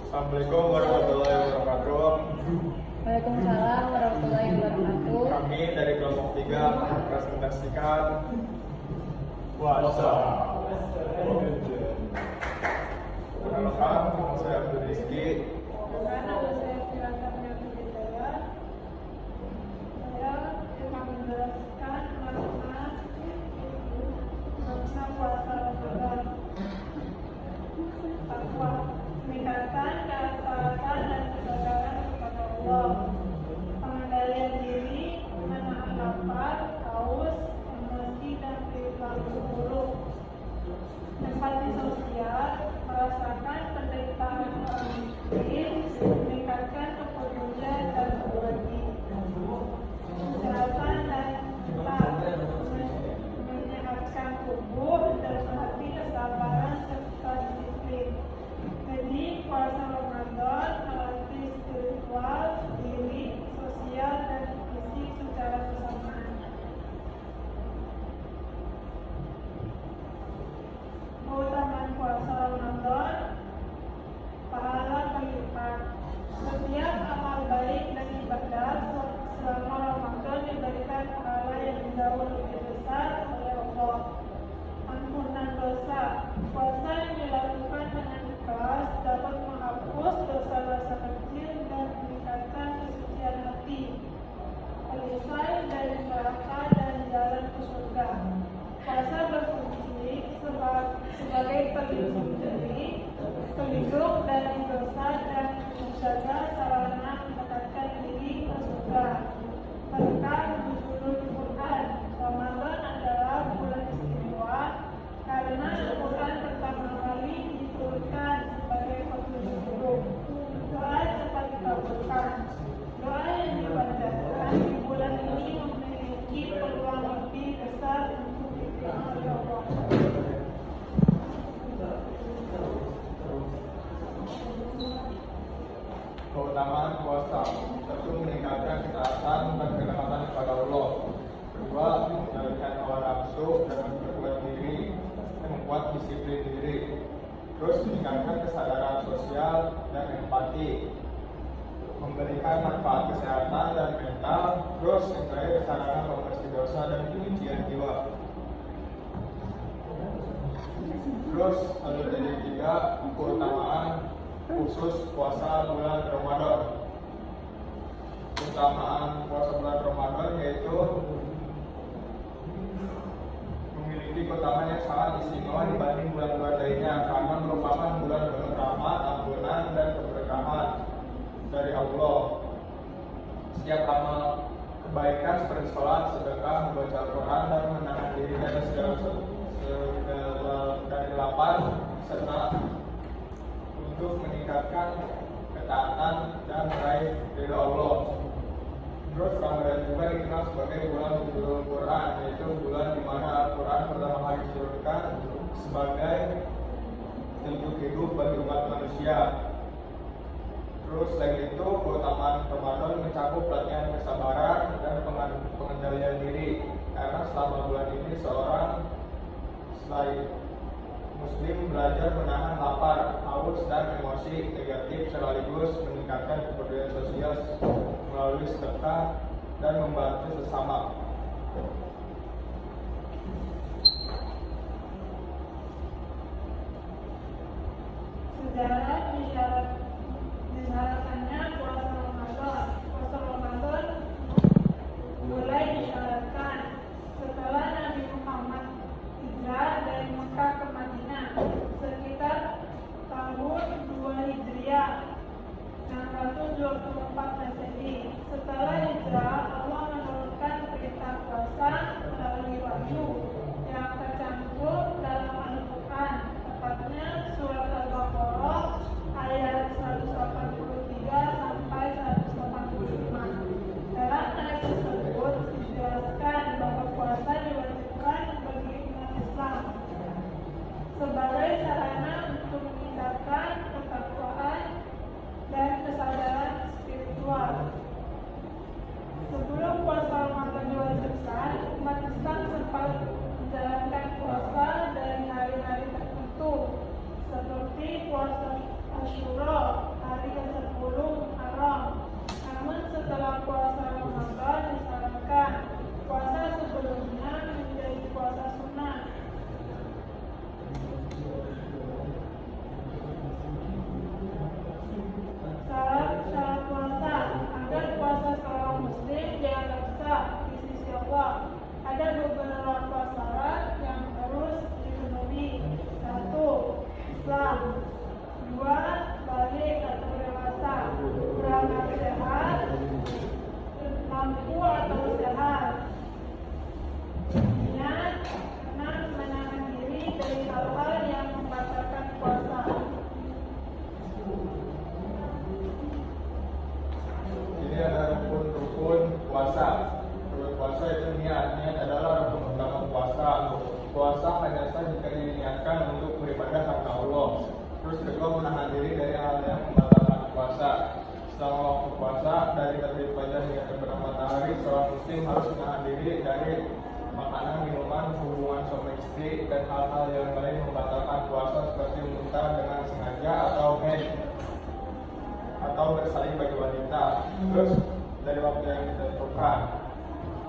Assalamualaikum warahmatullahi wabarakatuh. Waalaikumsalam warahmatullahi wabarakatuh. Kami dari kelompok 3 mempresentasikan puasa. Perkenalkan, saya Abdul Rizky. Meningkatkan keakraban dan kesabaran kepada Allah, pengendalian diri, menahan lapar, haus, emosi dan perilaku buruk, empati sosial, merasakan penderitaan orang miskin, meningkatkan kepedulian dan berbagi, kesehatan dan menyehatkan tubuh dan hati, kesabaran serta disiplin. Jadi puasa Ramadan melatih spiritual, diri, sosial, dan fisik secara bersamaan. Keutamaan puasa Ramadan, pahala berlipat. Setiap amal baik dan ibadah selama Ramadan diberikan pahala yang jauh lebih besar oleh Allah. Ampunan dosa, puasa yang dilakukan dengan ikhlas dapat menghapus dosa-dosa kecil dan meningkatkan kesucian hati, perisai dari neraka dan jalan ke surga. Puasa berfungsi sebagai pelindung diri, pelindung dari dosa dan menjaga sarana mendekatkan diri ke surga. Berkah nuzulul Quran, Ramadan adalah bulan istimewa karena Al-Quran pertama kali diturunkan sebagai petunjuk hidup. Doa cepat dikabulkan. Doa yang dipanjatkan di bulan ini memiliki peluang lebih besar untuk diterima oleh Allah. Keutamaan puasa, satu, meningkatkan ketaatan dan kedekatan kepada Allah. Kedua, mengendalikan hawa nafsu dan memperkuat diri dan membuat disiplin diri. Terus meningkatkan kesadaran sosial dan empati, memberikan manfaat kesehatan dan mental. Terus yang terakhir, kesadaran pembersih dosa dan penyucian jiwa. Terus ada dari 3 keutamaan khusus puasa bulan Ramadan. Keutamaan puasa bulan Ramadan yaitu memiliki keutamaan yang sangat istimewa dibanding bulan-bulan lainnya karena merupakan bulan penuh rahmat, ampunan, dan keberkahan dari Allah. Setiap amal kebaikan seperti sholat, sedekah, membaca Al-Quran, dan menahan dirinya dari segala dari lapar, serta untuk meningkatkan ketaatan dan meraih ridha Allah. Terus Ramadan juga dikenal sebagai bulan nuzulul Quran, yaitu bulan di mana Al-Quran pertama kali diturunkan sebagai petunjuk hidup bagi umat manusia. Terus selain itu, keutamaan Ramadan mencakup pelatihan kesabaran dan pengendalian diri, karena selama bulan ini seorang selain Muslim belajar menahan lapar, haus, dan emosi negatif sekaligus meningkatkan kepedulian sosial melalui sedekah dan membantu sesama. Sejarah disyaratkannya puasa Ramadan. Puasa Ramadan mulai disyaratkan setelah Nabi Muhammad hijrah dari Mekah ke Madinah sekitar tahun 2 Hijriah 624 Masehi. Setelah hijrah, Allah menurunkan perintah puasa melalui wahyu yang tercantum dalam Al-Quran, tepatnya surat Al-Baqarah ayat 183 sampai 185. Dalam ayat tersebut dijelaskan bahwa puasa diwajibkan bagi umat Islam sebagai sarana untuk meningkatkan ketakwaan dan kesadaran spiritual. selama waktu puasa dari terbit fajar hingga terbenam matahari, seorang muslim harus menahan diri dari makanan, minuman, hubungan suami istri, dan hal-hal yang lain membatalkan puasa seperti muntah dengan sengaja atau head atau bersalin bagi wanita. Terus dari waktu yang ditentukan,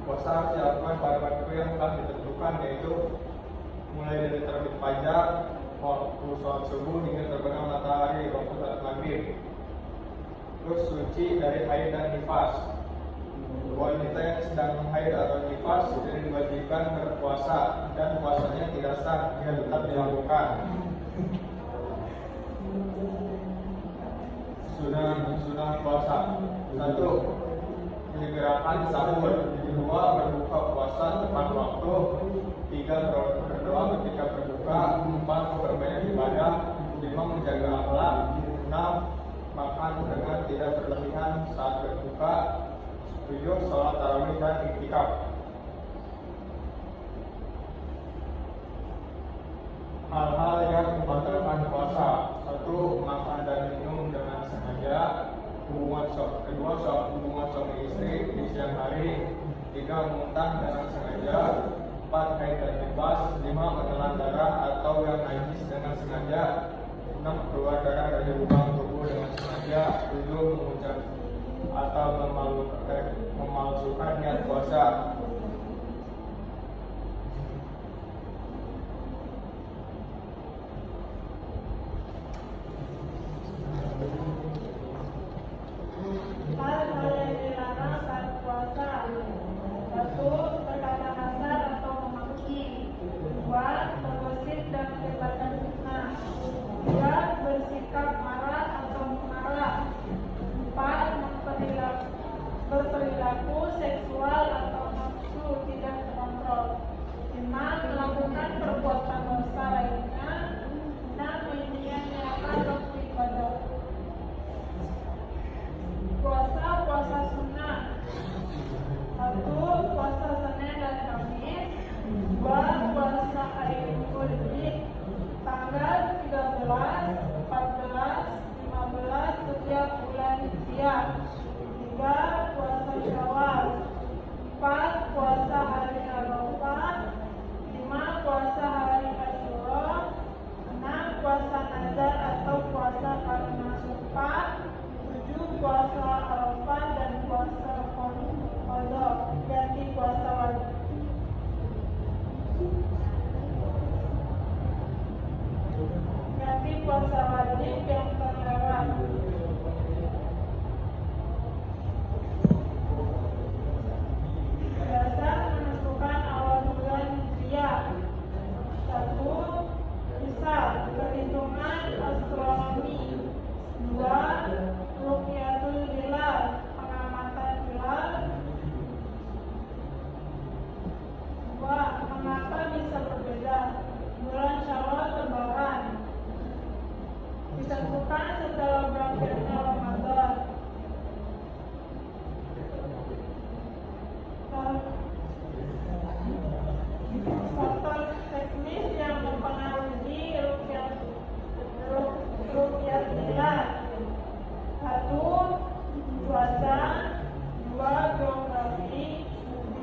puasa harus dilakukan pada waktu yang telah ditentukan, yaitu mulai dari terbit fajar, waktu sholat subuh hingga terbenam matahari, waktu salat maghrib. Terus suci dari haid dan nifas. Wanita yang sedang haid atau nifas tidak diwajibkan berpuasa dan puasanya tidak sah jika tetap dilakukan. Sunah puasa. 1. Menyegerakan sahur. 2. Berbuka puasa tepat waktu. 3. Berdoa ketika berbuka. 4. Memperbanyak ibadah. 5. Menjaga akhlak. 6. Makan dengan tidak berlebihan saat berbuka. 7. Sholat tarawih dan iktikaf. Hal-hal yang membatalkan puasa. 1. Makan dan minum dengan sengaja. Kedua, hubungan suami istri di siang hari. 3. Muntah dengan sengaja. 4. Haid dan nifas. 5. Menelan darah atau yang najis dengan sengaja. 6. Keluar darah dari lubang tubuh dengan sengaja. 7. Mengucap atau memalsukan niat puasa. Hal-hal yang dilarang saat puasa. 1. Berkata kasar atau memaki. 2. Bergosip dan menyebarkan fitnah. 3. Bersikap marah atau marah. 4. Berperilaku seksual atau nafsu tidak terkontrol. 5. Melakukan perbuatan dosa lainnya. 6. menyia-nyiakan waktu ibadah. Puasa sunnah. 1. Puasa Senin dan Kamis. 2. Puasa hari Minggu tanggal 13, 14, 15 setiap bulan Hijriah. 3. Puasa Syawal. 4. Puasa hari Arafah. 5. Puasa hari Asyura. 6. Puasa nazar atau puasa karena sumpah. 7. Puasa Arafah dan puasa qadha, ganti puasa wajib. Ganti puasa wajib yang terlewat. Dasar menentukan awal bulan Hijriah. 1. Hisab, perhitungan astronomi. 2. Ruqyatul hilal, pengamatan hilal. 2. Mengapa bisa berbeda? Bulan Syawal Lebaran ditentukan setelah berakhirnya Ramadan. Faktor teknis yang mempengaruhi ruqyat hilal. 1. Cuaca. 2. Geografi.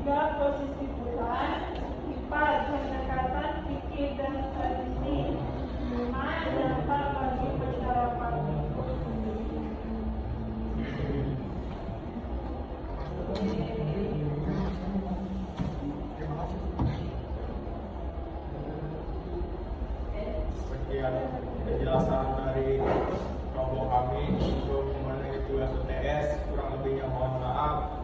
3. Posisi bulan. 4. Pendekatan fikih dan tradisi. 5. Dampak bagi masyarakat. Sekian penjelasan dari kelompok kami untuk mengenai tugas UTS. Kurang lebihnya mohon maaf.